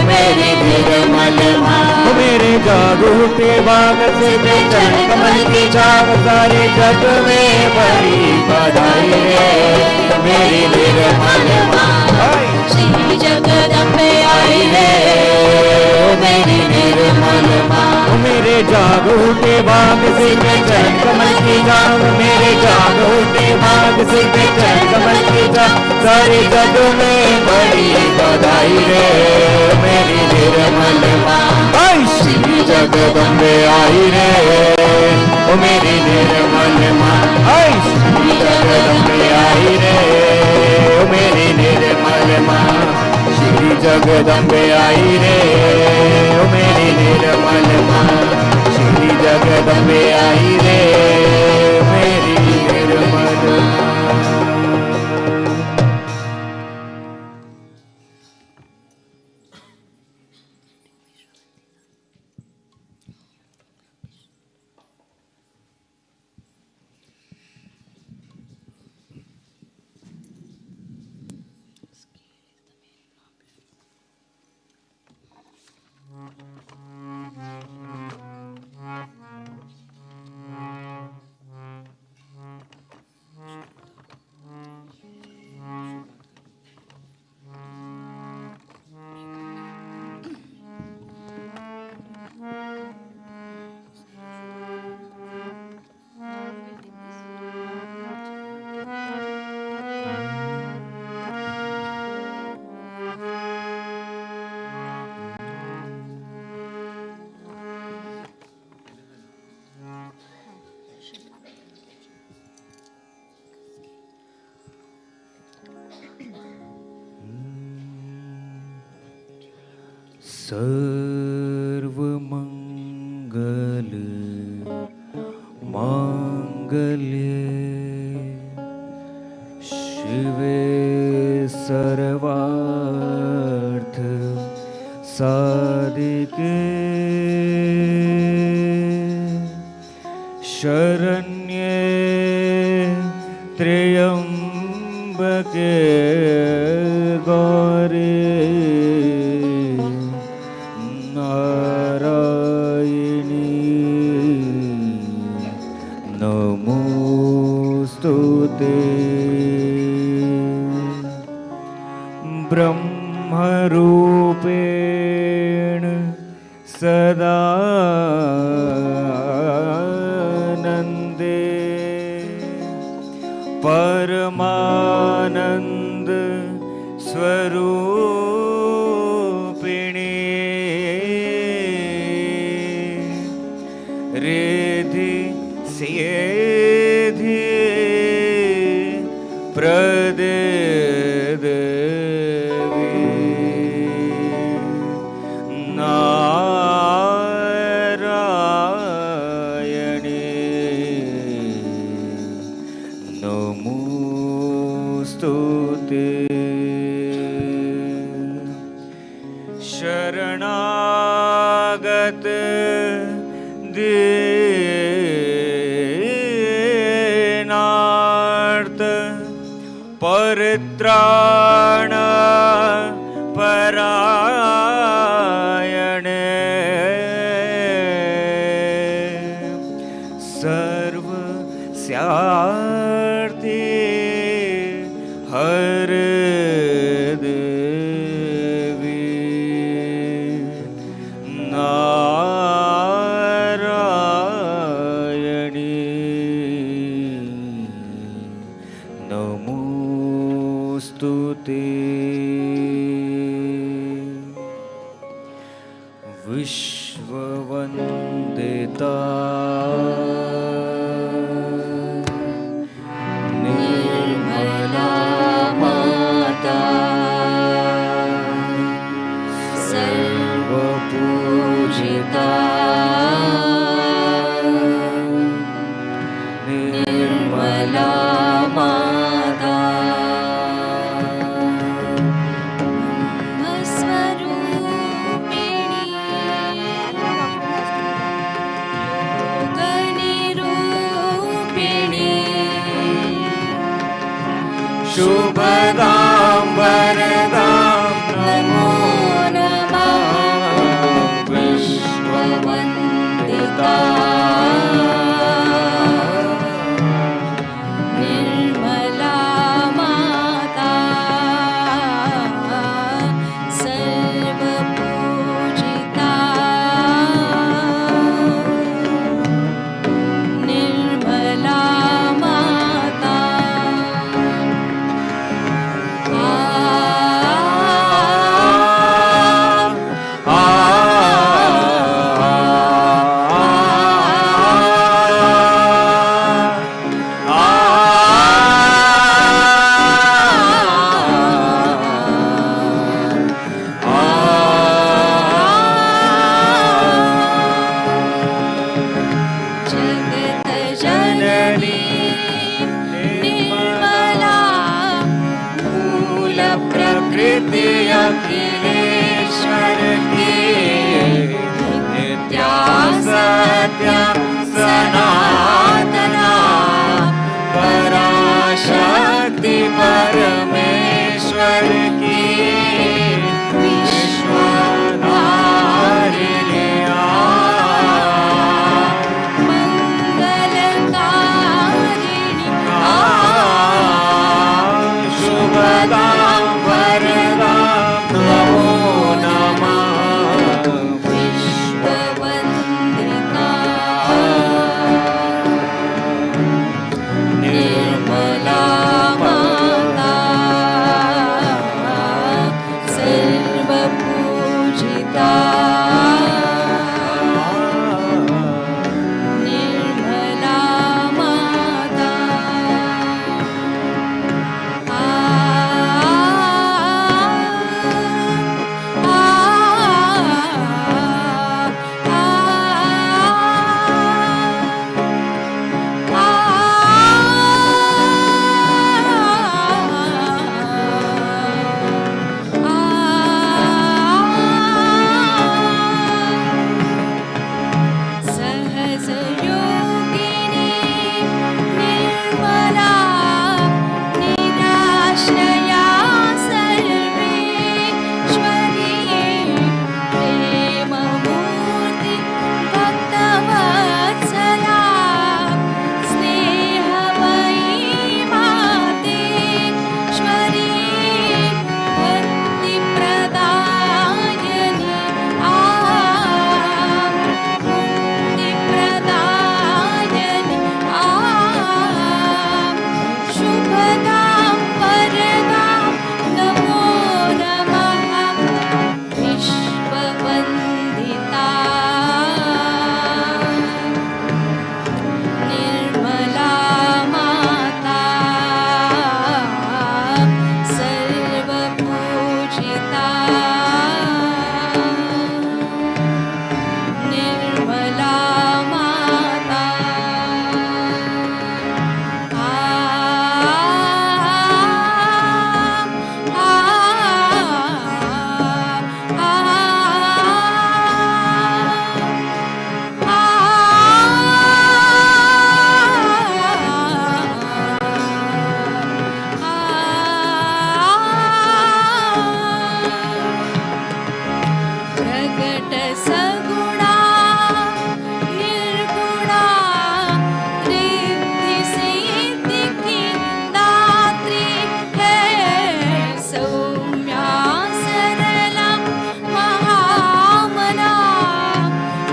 मेरी निर्मल माँ मेरे जागृते भाग से चरण कमल की छाप सारे जग में बड़ी बधाई रे मेरी निर्मल माँ हाय श्री जगदम्बे आई रे, मेरी निर्मल माँ मेरे जागृते भाग से चरण कमल की छाप मेरे जागृते भाग से चरण कमल की छाप सारे जग में बड़ी बधाई रे मेरी निर्मल माँ हाय श्री जगदम्बे आई रे ओ मेरी निर्मल माँ हाय श्री जगदम्बे आई रे ओ मेरी निर्मल माँ श्री जगदम्बे आई रे ओ मेरी निर्मल माँ श्री जगदम्बे आई रे मेरी निर्मल माँ। सर्वमंगल मांगल्ये शिवे सर्वार्थ साधिके शरण्ये त्र्यंबके गौरी ब्रह्मरूपेण सदानन्दे परमानन्द स्वरूपिणे रिद्धि सिद्धि प्रदे शरणागत दीनार्थ परित्राण परायण सर्व स्यार्थी हर विश्ववन्दिता निर्मला माता कृति अखिलेश्वर की नित्या सत्या सनातना पराशक्ति परमेश्वर की विश्वधारिणी मंगलकारिणी शुभदां वरदां नमो नमः विश्ववन्दिता निर्मला माता सर्वपूजिता निर्मला माता सहजयोगिनी निर्मला निराश्रया सर्वेश्वरी प्रेममूर्ति भक्तवत्सला स्नेहमयी मातेश्वरी भक्तिप्रदायिनी मुक्तिप्रदायिनी शुभदां वरदां नमो नमः विश्ववन्दिता निर्मला माता सर्वपूजिता निर्मला माता प्रगट सगुणा निर्गुणा रिद्धि सिद्धि की दात्री है सौम्या सरला महामना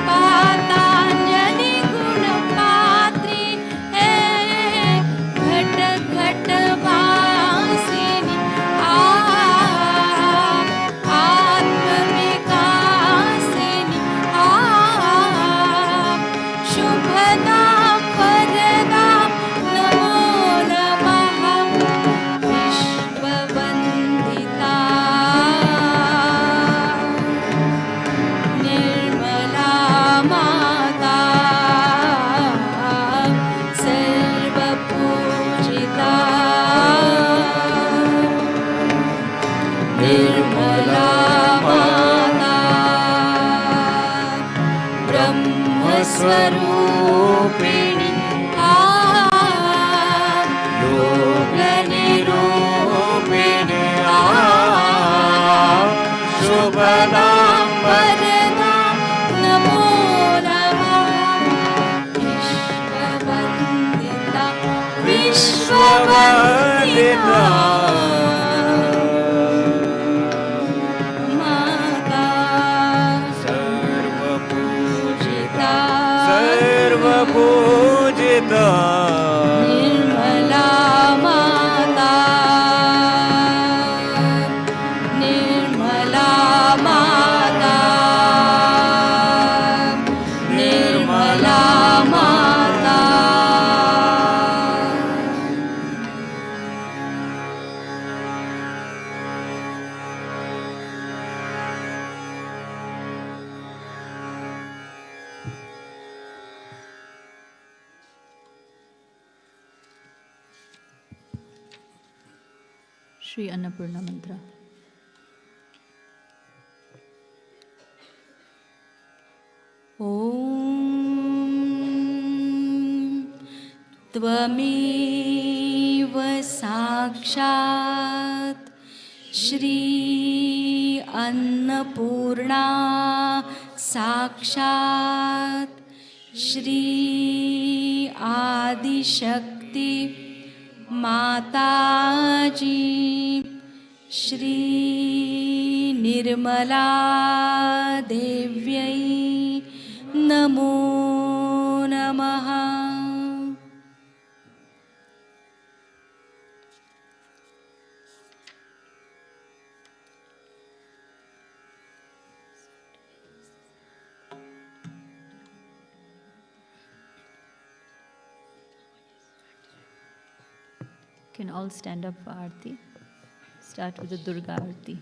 पातांजलि गुण पात्री है घट घट वासिनी आत्मविकासिनी शुभदां वरदां नमो नमः विश्ववन्दिता निर्मला माता सर्वपूजिता निर्मला माता ब्रह्मस्वरूपिणी योगनिरूपिणी शुभदां वरदां नमो नमः विश्ववन्दिता विश्ववन्दिता माता सर्वपूजिता सर्वपूजिता निर्मला माता निर्मला माता निर्मला माता Shri Annapurna Mantra. त्वमेव साक्षात् श्री अन्नपूर्णा साक्षात् श्री आदिशक्ति माताजी श्री निर्मला देव्यै नमो नमः. Can all stand up for Aarti. Start with the Durga Aarti.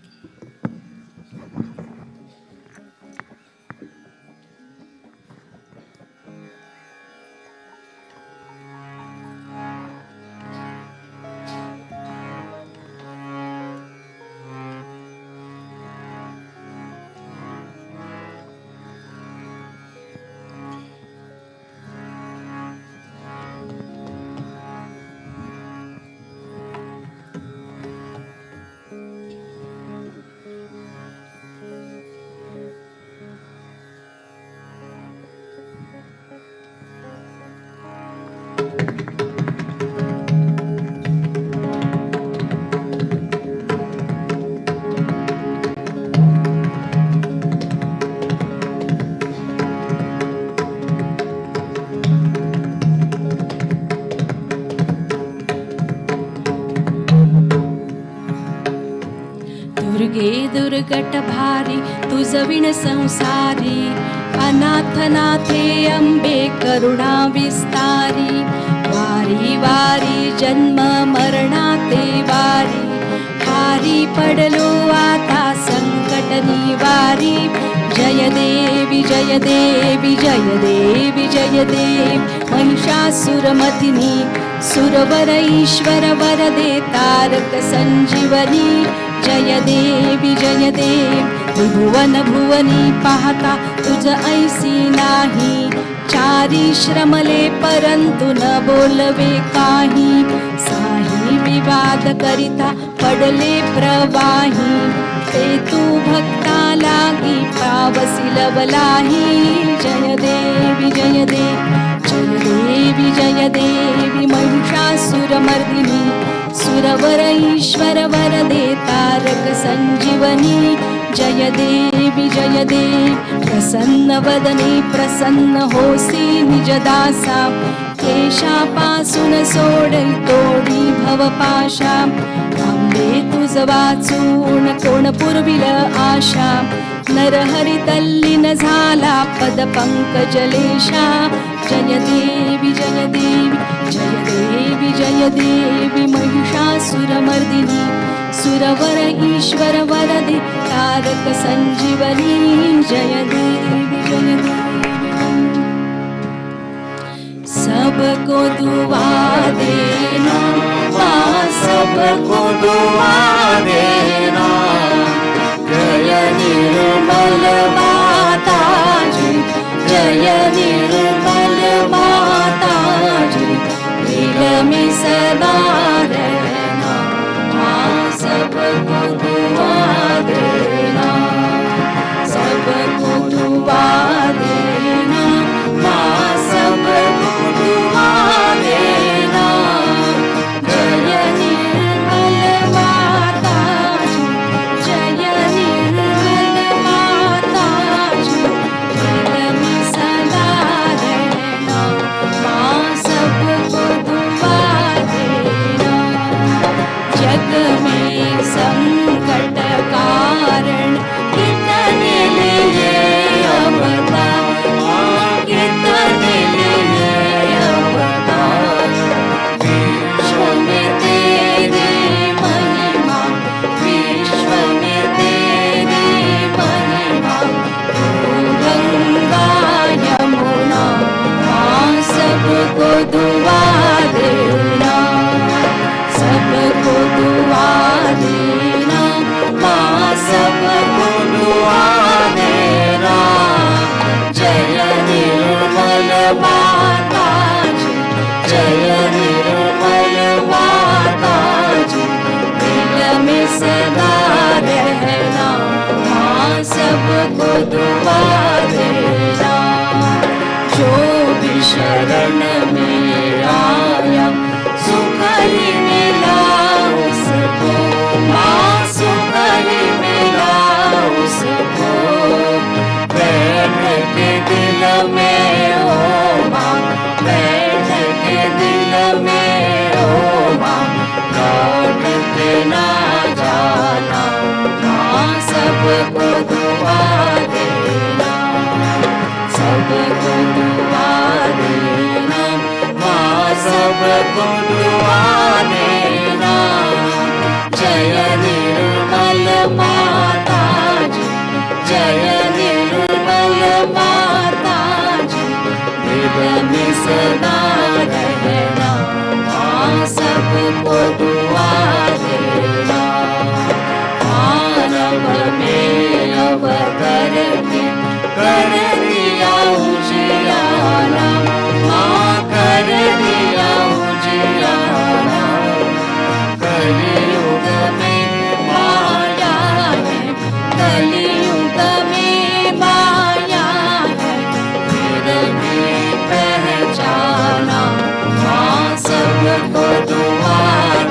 दुर्गे दुर्गट भारी तुझविण संसारी अनाथनाथे अंबे करुणा विस्तारी वारी वारी जन्म मरणाते वारी हारी पडलो आता संकट निवारी जय देवी जय देवी जय देवी जय देवी महिषासुरमथिनी सुरवर ईश्वर वरदे तारक संजीवनी जय देवी त्रिभुवन भुवनी पाहता तुझ ऐसी नाही चारी श्रमले परंतु न बोलवे काही साही विवाद करिता पडले प्रवाही ते तू भक्ता लागी पावसी लवलाही जय देवी जय देवी जय देवी महिषासुरमर्दिनी सुरवर ईश्वर वरदे तारक संजीवनी जय देवी प्रसन्न वदने प्रसन्न होसी निज दासा केशापासून सोडल तोडी भवपाशा अंबे तुझ वाचून कोण पुरविल आशा नरहरी तल्लीन झाला पद पंकजलेशा जय देवी जय देवी महिषासुरमर्दिनी सुरवर ईश्वर वरदे तारक संजीवनी जय देवी सबको दुआ देना माँ सबको दुआ देना जय निर्मल माता जी जय निर्मल माता जी दिल में सदा रहना माँ सबको दुआ देना सबको दुआ देना माँ सबको दुआ देना जय निर्मल माता जी जय निर्मल माता जी दिल में सदा रहना माँ सबको दुआ देना सबको दुआ देना। जो भी शरण में आया सुख ही मिला उसको, माँ सुख ही मिला उसको। बैठ के दिल में ओ माँ, बैठ के दिल में ओ माँ, लौट के ना जाना। माँ सबको दुआ देना, सबको दुआ देना। माँ सबको दुआ देना। जय निर्मल माता जी, जय निर्मल माता जी, दिल में सदा रहना। माँ सबको दुआ देना। मानव में अवतर के कर दिया उजियारा, माँ कर दिया उजियारा। कलियुग में माया है, कलियुग में माया है, फिर भी पहचाना। माँ सबको दुआ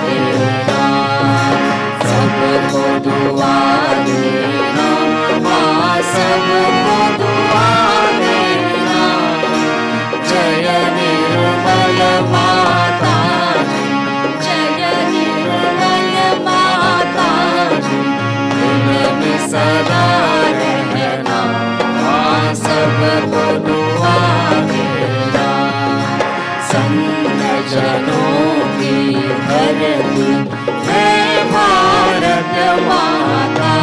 देना, सबको दुआ देना। माँ सबको दुआ देना। जय निर्मल माता जी, जय निर्मल माता जी, दिल में सदा रहना। माँ सबको दुआ देना। संत जनों की धरती है भारत माता,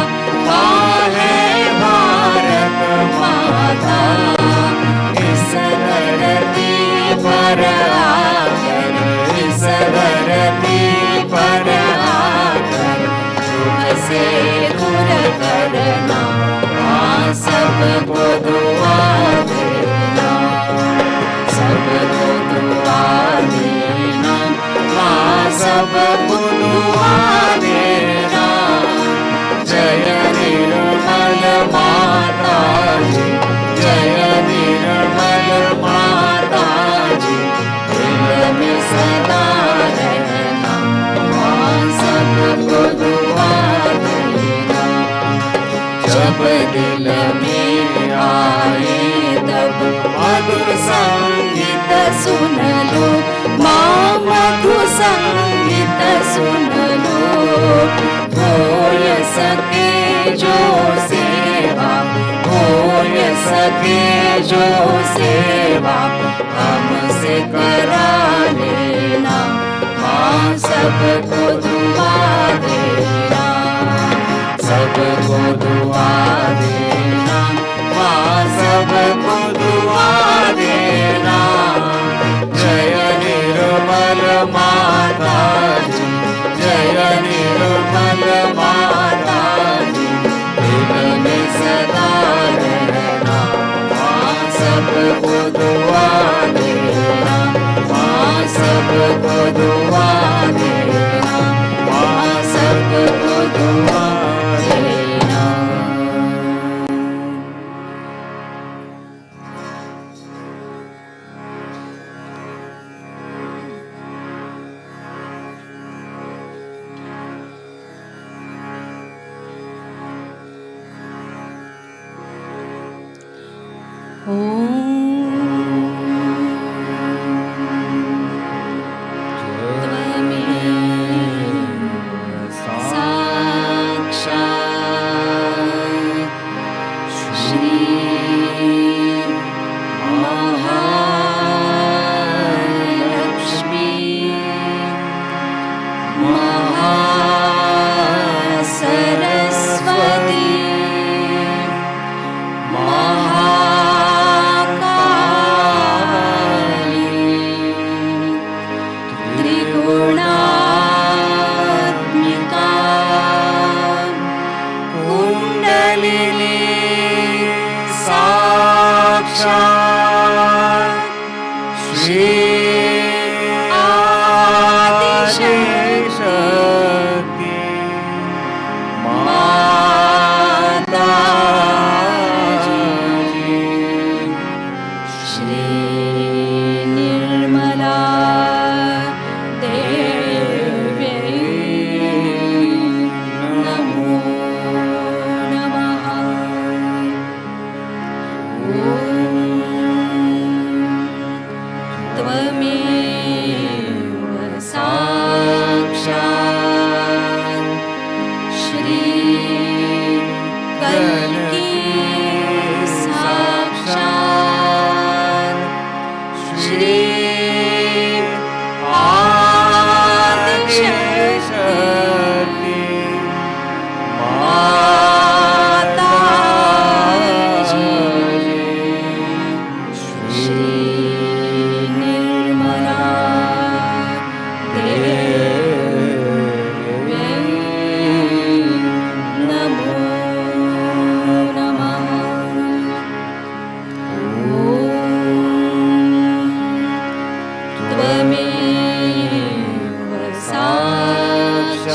माँ है भारत माता। इस धरती पर आकर, इस धरती पर आकर दुख से दूर करना। माँ सबको दुआ देना, सबको दुआ देना। माँ सबको दुआ देना। जय निर्मल माता जी, जय निर्मल माता जी, दिल में सदा रहना। माँ सबको दुआ देना। जब दिल में आए तब मधुर संगीत सुन लो, माँ मधुर संगीत सुन लो। होय सके जो सेवा, होय सके जो सेवा, हमसे करा लेना। माँ सबको दुआ देना, सबको दुआ देना। माँ सबको दुआ देना। जय निर्मल माता जी, जय निर्मल माता जी, दिल में सदा रहना। माँ सबको दुआ देना, माँ सबको दुआ देना। माँ सबको दुआ देना। माता कल की साक्षात श्री आदिशक्ति माता जी, श्री निर्मला देव्यै नमो नमः। त्वमेव साक्षात्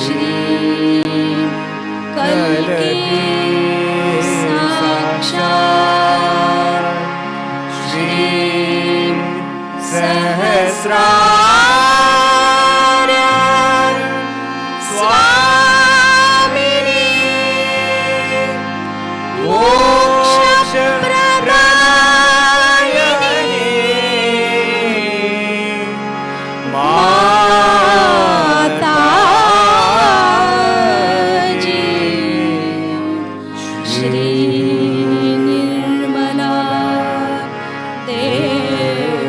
श्री कल्की साक्षात् श्री सहस्रार स्वामिनी मोक्षप्रदायिनी माता जी, श्री निर्मला देव्यै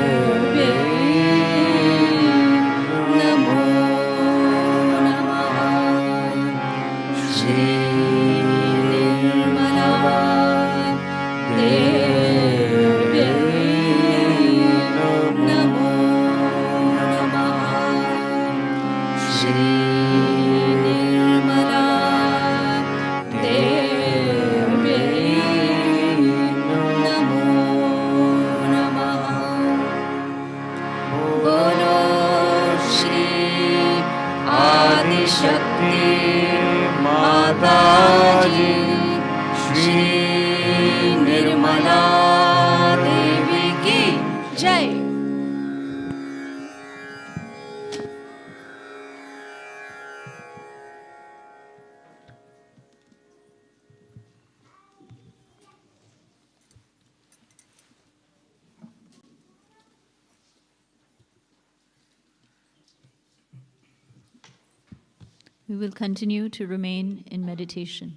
नमो नमः। श्री निर्मला देव्यै नमो नमः। श्री निर्मला देव्यै नमो नमः। बोलो श्री आदिशक्ति माता जी, श्री निर्मला देवी की जय। We will continue to remain in meditation.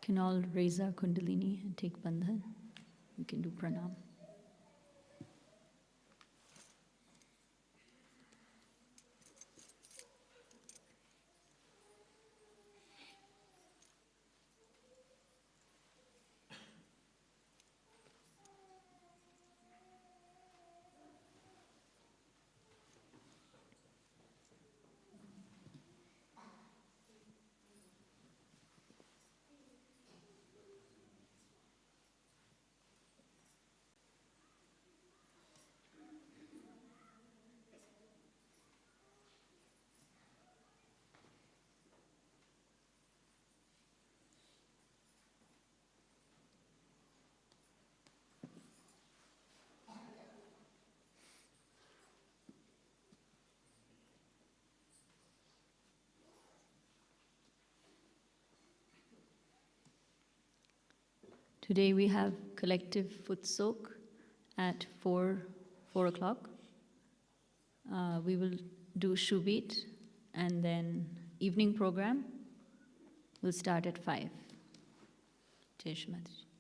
Can all raise our Kundalini and take Bandhan. We can do pranam. Today we have collective foot soak at 4 o'clock. We will do Shubit, and then evening program will start at 5. Jai Shri Mataji.